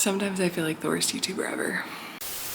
Sometimes I feel like the worst YouTuber ever.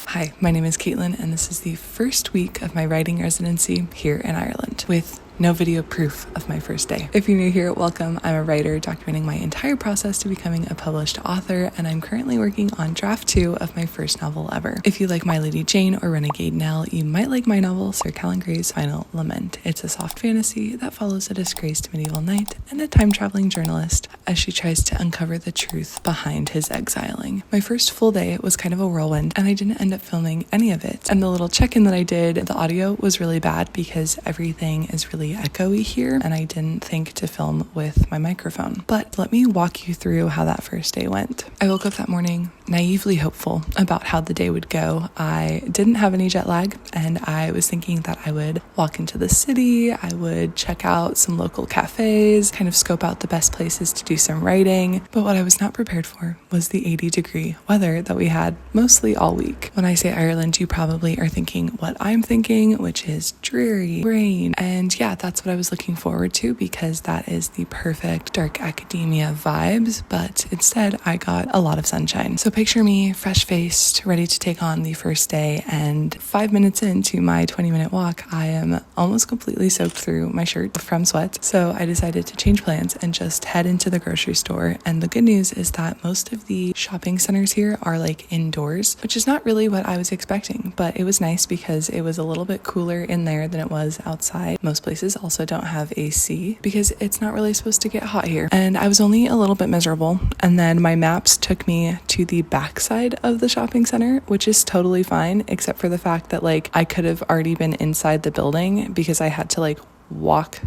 Hi, my name is Caitlin, and this is the first week of my writing residency here in Ireland, with no video proof of my first day. If you're new here, welcome. I'm a writer documenting my entire process to becoming a published author, and I'm currently working on draft 2 of my first novel ever. If you like My Lady Jane or Renegade Nell, you might like my novel Sir Callan Gray's Final Lament. It's a soft fantasy that follows a disgraced medieval knight and a time-traveling journalist as she tries to uncover the truth behind his exiling. My first full day was kind of a whirlwind, and I didn't end up filming any of it. And the little check-in that I did, the audio was really bad because everything is really echoey here, and I didn't think to film with my microphone. But let me walk you through how that first day went. I woke up that morning naively hopeful about how the day would go. I didn't have any jet lag, and I was thinking that I would walk into the city, I would check out some local cafes, kind of scope out the best places to do some writing. But what I was not prepared for was the 80-degree weather that we had mostly all week. When I say Ireland, you probably are thinking what I'm thinking, which is dreary, rain. And yeah, that's what I was looking forward to, because that is the perfect dark academia vibes. But instead, I got a lot of sunshine. So picture me fresh-faced, ready to take on the first day, and 5 minutes into my 20-minute walk, I am almost completely soaked through my shirt from sweat. So I decided to change plans and just head into the grocery store. And the good news is that most of the shopping centers here are like indoors, which is not really what I was expecting, but it was nice because it was a little bit cooler in there than it was outside. Most places also don't have AC because it's not really supposed to get hot here. And I was only a little bit miserable. And then my maps took me to the backside of the shopping center, which is totally fine, except for the fact that like I could have already been inside the building because I had to like walk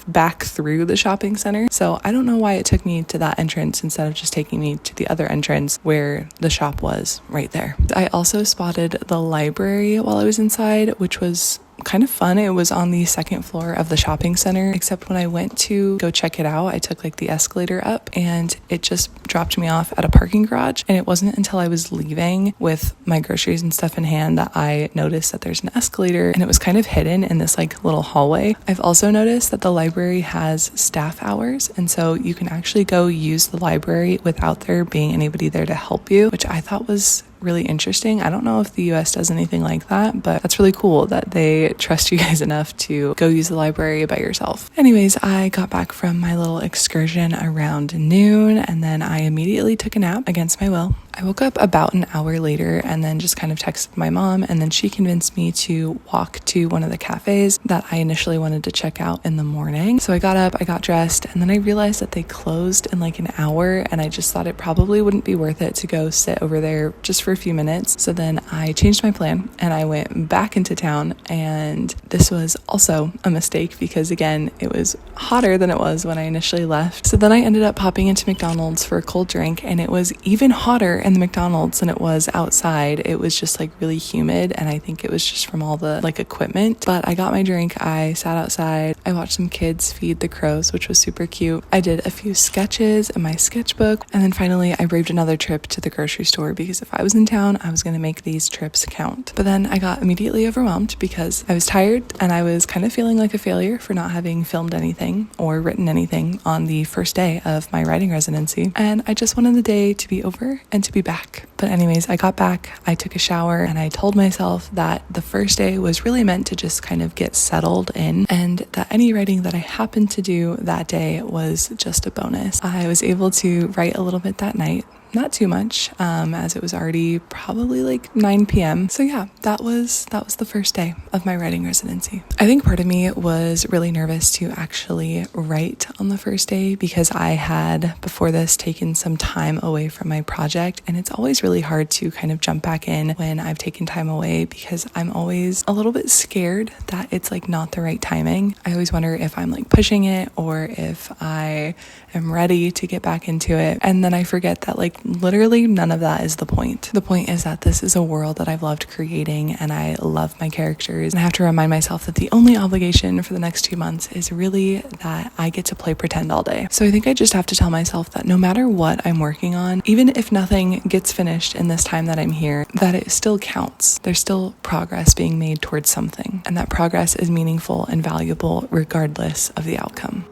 back through the shopping center. So I don't know why it took me to that entrance instead of just taking me to the other entrance where the shop was right there. I also spotted the library while I was inside, which was kind of fun. It was on the second floor of the shopping center, except when I went to go check it out, I took like the escalator up and it just dropped me off at a parking garage. And it wasn't until I was leaving with my groceries and stuff in hand that I noticed that there's an escalator, and it was kind of hidden in this like little hallway. I've also noticed that the library has staff hours, and so you can actually go use the library without there being anybody there to help you, which I thought was really interesting. I don't know if the US does anything like that, but that's really cool that they trust you guys enough to go use the library by yourself. Anyways, I got back from my little excursion around noon, and then I immediately took a nap against my will. I woke up about an hour later and then just kind of texted my mom, and then she convinced me to walk to one of the cafes that I initially wanted to check out in the morning. So I got up, I got dressed, and then I realized that they closed in like an hour, and I just thought it probably wouldn't be worth it to go sit over there just for a few minutes. So then I changed my plan and I went back into town, and this was also a mistake because again, it was hotter than it was when I initially left. So then I ended up popping into McDonald's for a cold drink, and it was even hotter in the McDonald's than it was outside. It was just like really humid, and I think it was just from all the like equipment. But I got my drink, I sat outside, I watched some kids feed the crows, which was super cute. I did a few sketches in my sketchbook, and then finally I braved another trip to the grocery store because if I was in town, I was going to make these trips count. But then I got immediately overwhelmed because I was tired and I was kind of feeling like a failure for not having filmed anything or written anything on the first day of my writing residency. And I just wanted the day to be over and to be back. But anyways, I got back, I took a shower, and I told myself that the first day was really meant to just kind of get settled in, and that any writing that I happened to do that day was just a bonus. I was able to write a little bit that night. Not too much, as it was already probably like 9 p.m. So yeah, that was the first day of my writing residency. I think part of me was really nervous to actually write on the first day because I had before this taken some time away from my project, and it's always really hard to kind of jump back in when I've taken time away because I'm always a little bit scared that it's like not the right timing. I always wonder if I'm like pushing it or if I am ready to get back into it, and then I forget that like literally none of that is the point. The point is that this is a world that I've loved creating, and I love my characters, and I have to remind myself that the only obligation for the next 2 months is really that I get to play pretend all day. So I think I just have to tell myself that no matter what I'm working on, even if nothing gets finished in this time that I'm here, that it still counts. There's still progress being made towards something, and that progress is meaningful and valuable regardless of the outcome.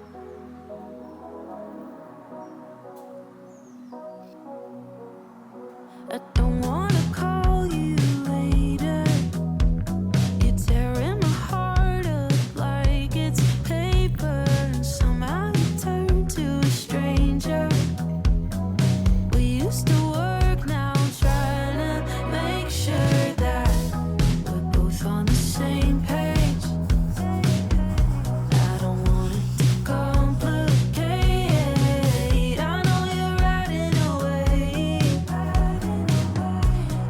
I don't wanna call you later. You're tearing my heart up like it's paper, and somehow you turn to a stranger. We used to work, now I'm trying to make sure that we're both on the same page. I don't want it to complicate. I know you're riding away.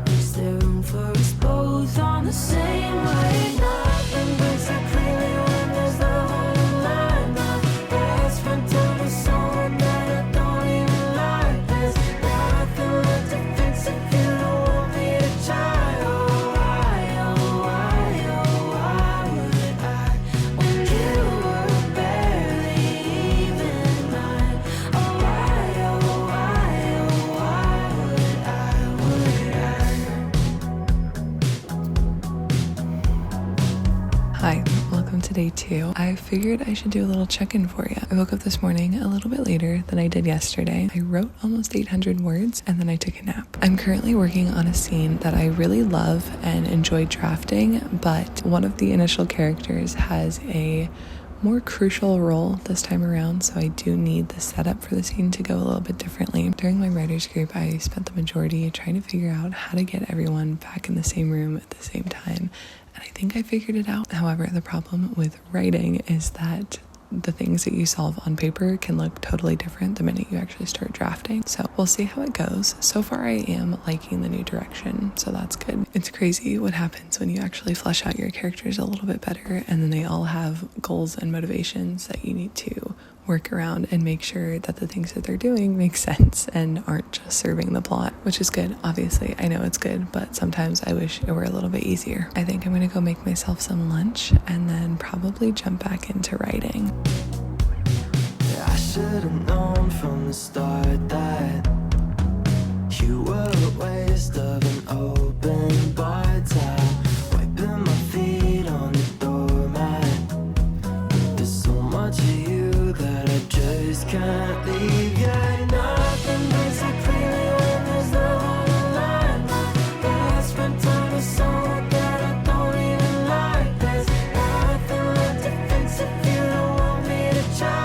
Is there room for us both on the same wave? Nothing breaks so clearly when there's love on the line. My best friend told me someone that I don't even like. There's nothing left to fix if you don't want me to try. Oh, why would I, when you were barely even mine? Oh, why Hi, welcome to day 2. I figured I should do a little check-in for you. I woke up this morning a little bit later than I did yesterday. I wrote almost 800 words and then I took a nap. I'm currently working on a scene that I really love and enjoy drafting, but one of the initial characters has a more crucial role this time around, so I do need the setup for the scene to go a little bit differently. During my writer's group, I spent the majority trying to figure out how to get everyone back in the same room at the same time, and I think I figured it out. However, the problem with writing is that the things that you solve on paper can look totally different the minute you actually start drafting. So we'll see how it goes. So far, I am liking the new direction, so that's good. It's crazy what happens when you actually flesh out your characters a little bit better, and then they all have goals and motivations that you need to work around and make sure that the things that they're doing make sense and aren't just serving the plot, which is good. Obviously, I know it's good, but sometimes I wish it were a little bit easier. I think I'm gonna go make myself some lunch and then probably jump back into writing. I should have known from the start that you were a waste of an open bar towel, wiping my feet on the doormat. There's so much of you that I just can't leave. Yeah, nothing breaks so clearly when there's love on the line. My best friend told me someone that I don't even like. There's nothing left to fix if you don't want me to try.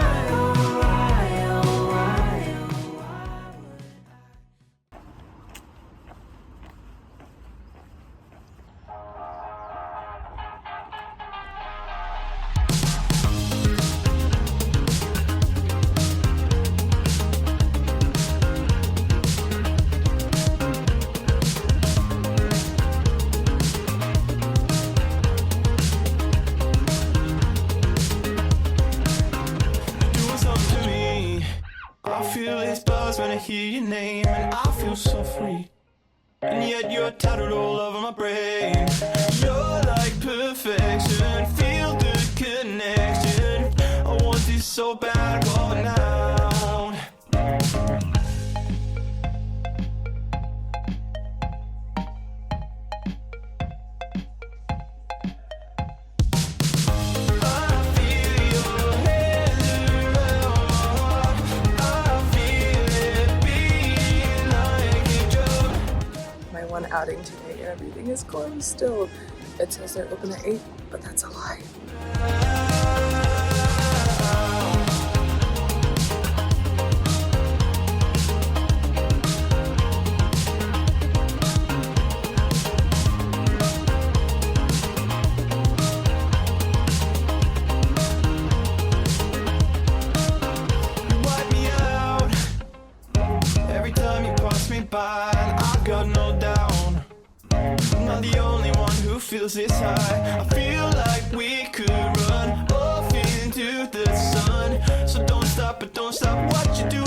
When I hear your name, and I feel so free, and yet you're tattered all over my brain. You're like perfection, feel the connection. I want this so bad, going out. One outing today and everything is closed still. It says they're open at 8, but that's a lie. You wipe me out every time you pass me by. I've got no doubt I'm not the only one who feels this high. I feel like we could run off into the sun. So don't stop, but don't stop what you're doing.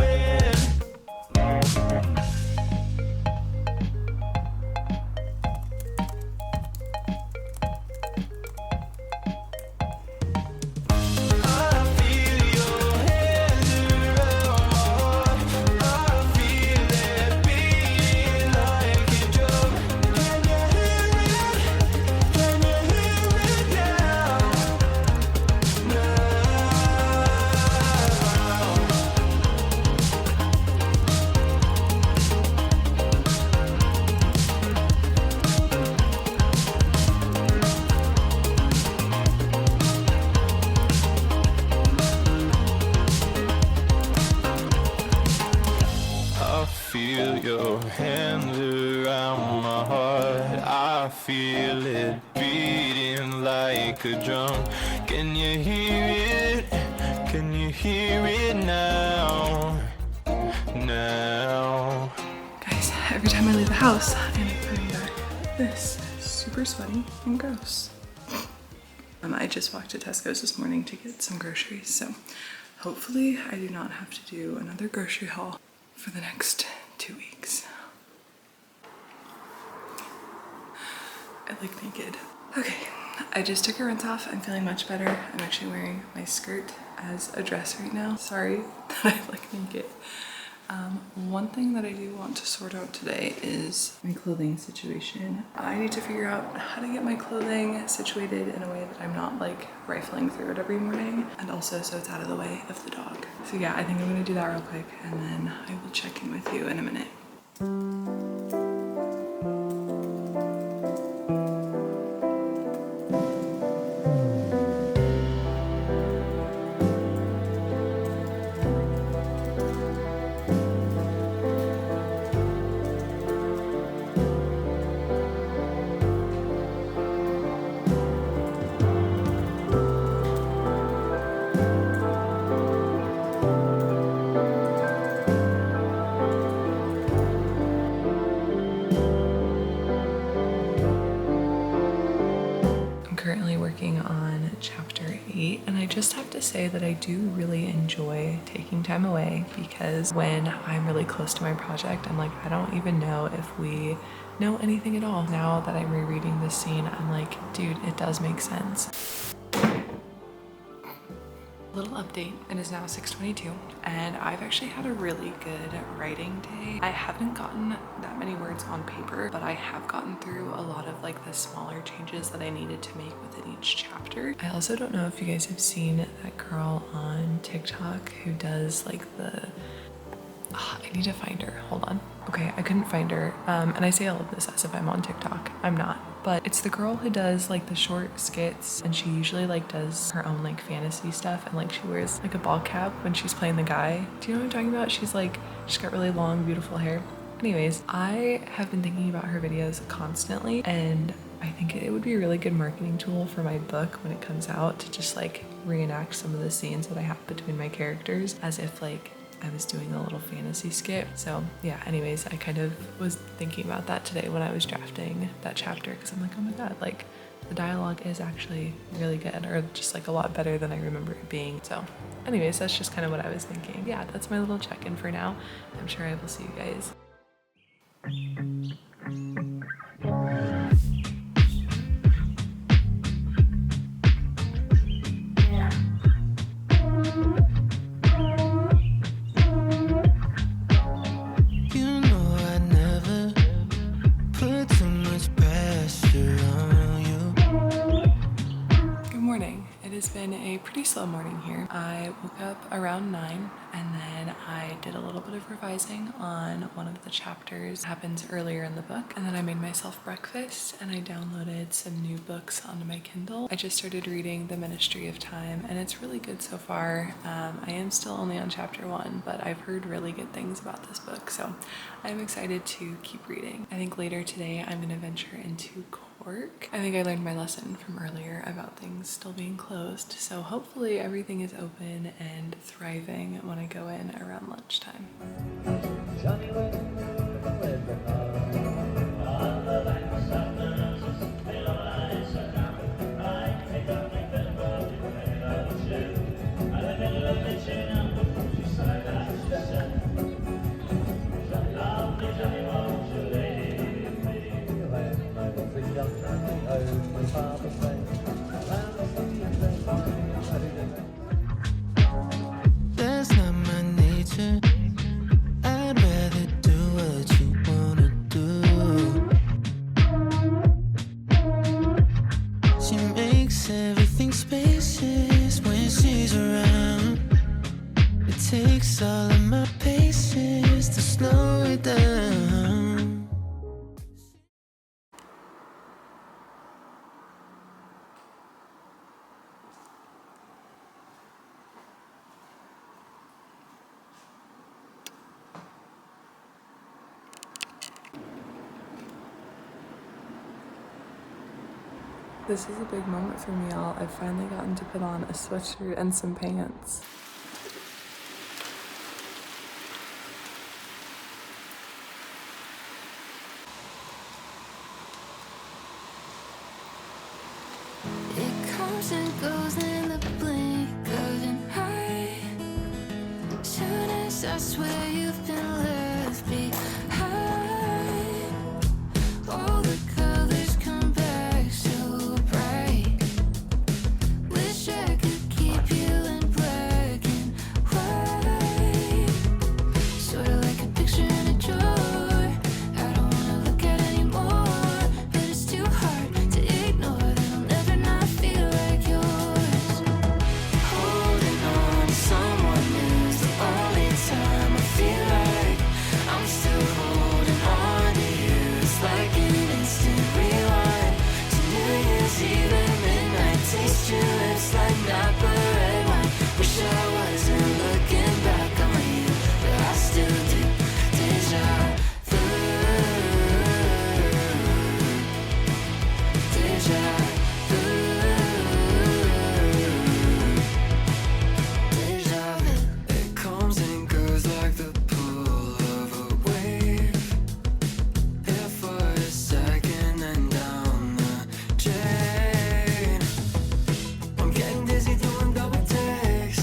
hands around my heart. I feel it beating like a drum. Can you hear it? Can you hear it now? Now. Guys, every time I leave the house, I end up coming back this super sweaty and gross. I just walked to Tesco's this morning to get some groceries, so hopefully I do not have to do another grocery haul for the next 2 weeks. I look naked. Okay, I just took a rinse off. I'm feeling much better. I'm actually wearing my skirt as a dress right now. Sorry that I look naked. One thing that I do want to sort out today is my clothing situation. I need to figure out how to get my clothing situated in a way that I'm not like rifling through it every morning, and also so it's out of the way of the dog. So yeah, I think I'm gonna do that real quick and then I will check in with you in a minute. Currently working on chapter 8, and I just have to say that I do really enjoy taking time away, because when I'm really close to my project, I'm like, I don't even know if we know anything at all. Now that I'm rereading this scene, I'm like, dude, it does make sense. Little update, it is now 6:22 and I've actually had a really good writing day. I haven't gotten that many words on paper, but I have gotten through a lot of like the smaller changes that I needed to make within each chapter. I also don't know if you guys have seen that girl on TikTok who does like the I need to find her. Hold on. Okay, I couldn't find her. And I say all of this as if I'm on TikTok. I'm not. But it's the girl who does like the short skits, and she usually like does her own like fantasy stuff, and like she wears like a ball cap when she's playing the guy. Do you know what I'm talking about? She's got really long, beautiful hair. Anyways, I have been thinking about her videos constantly, and I think it would be a really good marketing tool for my book when it comes out, to just like reenact some of the scenes that I have between my characters as if like I was doing a little fantasy skit. So yeah, anyways, I kind of was thinking about that today when I was drafting that chapter, because I'm like, oh my god, like the dialogue is actually really good, or just like a lot better than I remember it being. So anyways, that's just kind of what I was thinking. Yeah, that's my little check-in for now. I'm sure I will see you guys. It's been a pretty slow morning here. I woke up around 9 and then I did a little bit of revising on one of the chapters that happens earlier in the book, and then I made myself breakfast and I downloaded some new books onto my Kindle. I just started reading The Ministry of Time and it's really good so far. I am still only on chapter 1, but I've heard really good things about this book, so I'm excited to keep reading. I think later today I'm going to venture into work. I think I learned my lesson from earlier about things still being closed, so hopefully everything is open and thriving when I go in around lunchtime. That's not my nature. I'd rather do what you wanna do. She makes everything spacious when she's around. It takes all of my patience to slow it down. This is a big moment for me, y'all. I've finally gotten to put on a sweatshirt and some pants. It comes and goes in the blink of an eye. Soon as I swear you've been left behind, all the colors come back so bright. Wish I could keep you in black and white, sorta like a picture in a drawer. I don't wanna look at anymore, but it's too hard to ignore that I'll never not feel like yours. Holding on to someone new's the only time I feel like I'm still holding on to you. It's like an instant rewind to New Year's Eve at midnight. Taste your lips like Napa red wine. Wish I wasn't looking back on you, but I still do. Deja vu, deja vu, deja vu. It comes and goes like the pull of a wave. Here for a second and down the drain. I'm getting dizzy doing double takes.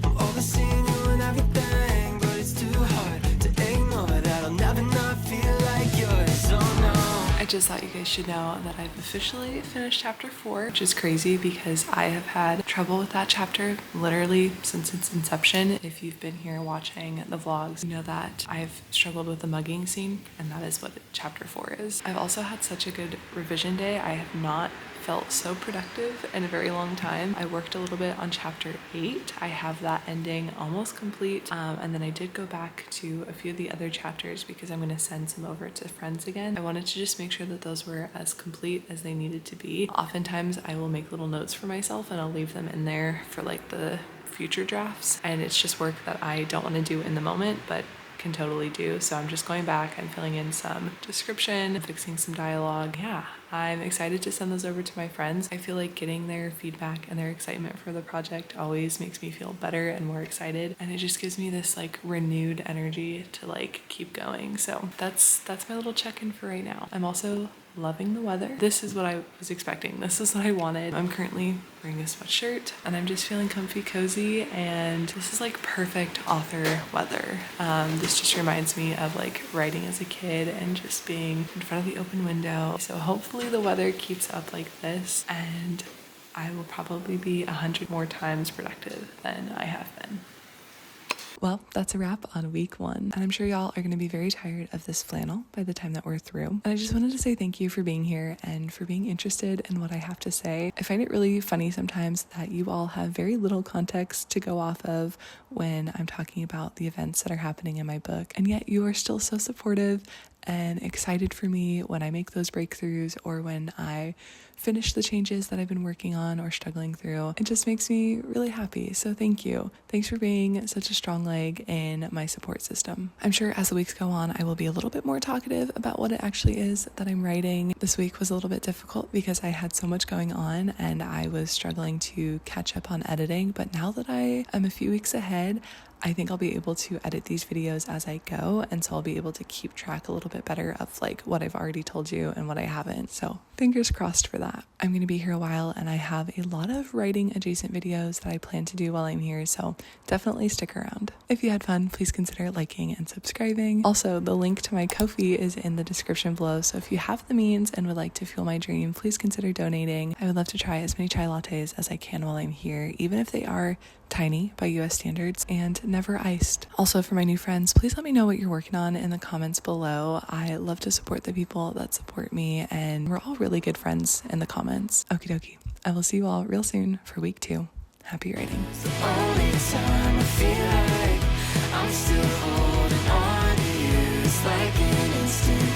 I'm overseeing you and everything, but it's too hard to ignore that I'll never not feel like yours. Oh no. I just thought you guys should know that I've officially finished chapter 4, which is crazy because I have had trouble with that chapter literally since its inception. If you've been here watching the vlogs, you know that I've struggled with the mugging scene, and that is what chapter 4 is. I've also had such a good revision day. I have not felt so productive in a very long time. I worked a little bit on chapter 8. I have that ending almost complete, and then I did go back to a few of the other chapters because I'm going to send some over to friends again. I wanted to just make sure that those were as complete as they needed to be. Oftentimes I will make little notes for myself and I'll leave them in there for like the future drafts, and it's just work that I don't want to do in the moment but can totally do. So I'm just going back and filling in some description, fixing some dialogue. Yeah, I'm excited to send those over to my friends. I feel like getting their feedback and their excitement for the project always makes me feel better and more excited, and it just gives me this like renewed energy to like keep going. So that's my little check-in for right now. I'm also loving the weather. This is what I was expecting. This is what I wanted. I'm currently wearing a sweatshirt and I'm just feeling comfy cozy, and this is like perfect author weather. This just reminds me of like writing as a kid and just being in front of the open window. So hopefully the weather keeps up like this and I will probably be 100 more times productive than I have been. Well, that's a wrap on week 1. And I'm sure y'all are going to be very tired of this flannel by the time that we're through. And I just wanted to say thank you for being here and for being interested in what I have to say. I find it really funny sometimes that you all have very little context to go off of when I'm talking about the events that are happening in my book. And yet you are still so supportive and excited for me when I make those breakthroughs or when I finish the changes that I've been working on or struggling through. It just makes me really happy. So thank you. Thanks for being such a strong leg in my support system. I'm sure as the weeks go on, I will be a little bit more talkative about what it actually is that I'm writing. This week was a little bit difficult because I had so much going on and I was struggling to catch up on editing. But now that I am a few weeks ahead, I think I'll be able to edit these videos as I go, and so I'll be able to keep track a little bit better of like what I've already told you and what I haven't. So fingers crossed for that. I'm going to be here a while and I have a lot of writing adjacent videos that I plan to do while I'm here, so definitely stick around. If you had fun, please consider liking and subscribing. Also, the link to my Ko-fi is in the description below, so if you have the means and would like to fuel my dream, please consider donating. I would love to try as many chai lattes as I can while I'm here, even if they are tiny by US standards and never iced. Also, for my new friends, please let me know what you're working on in the comments below. I love to support the people that support me, and we're all really good friends in the comments. Okie dokie. I will see you all real soon for week 2. Happy writing. It's the only time I feel like I'm still holding on to you. It's like an instant